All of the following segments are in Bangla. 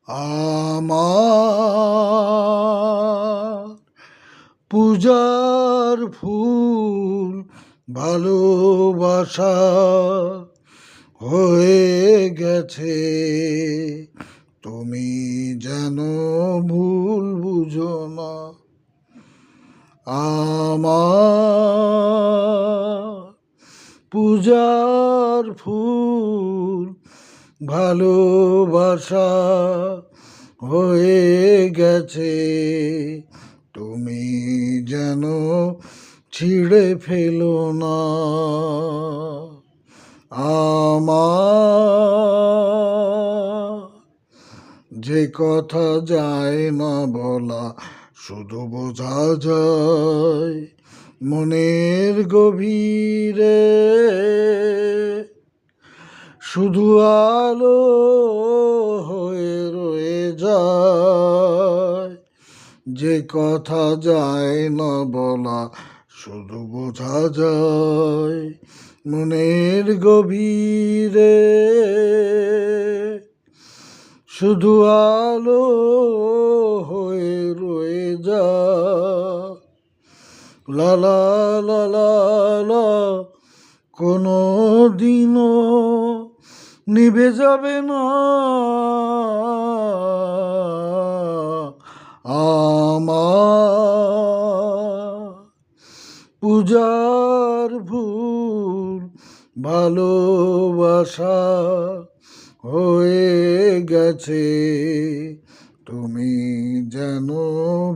আমার পূজার ফুল ভালোবাসা হয়ে গেছে, তুমি যেন ভুল বুঝো না। আমার পূজার ফুল ভালোবাসা হয়ে গেছে, তুমি যেন ছিঁড়ে ফেলো না। আমার যে কথা যায় না বলা, শুধু বোঝা যায় মনের গভীরে, শুধু আলো হয়ে রয়ে যায়। যে কথা যায় না বলা, শুধু বোঝা যায় মনের গভীরে, শুধু আলো হয়ে রয়ে যায়। লা লা লা লা লা, কোনো দিনও নিভে যাবে না আমার পূজার ফুল ভালোবাসা হয়ে গেছে, তুমি যেন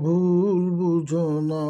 ভুল বুঝো না।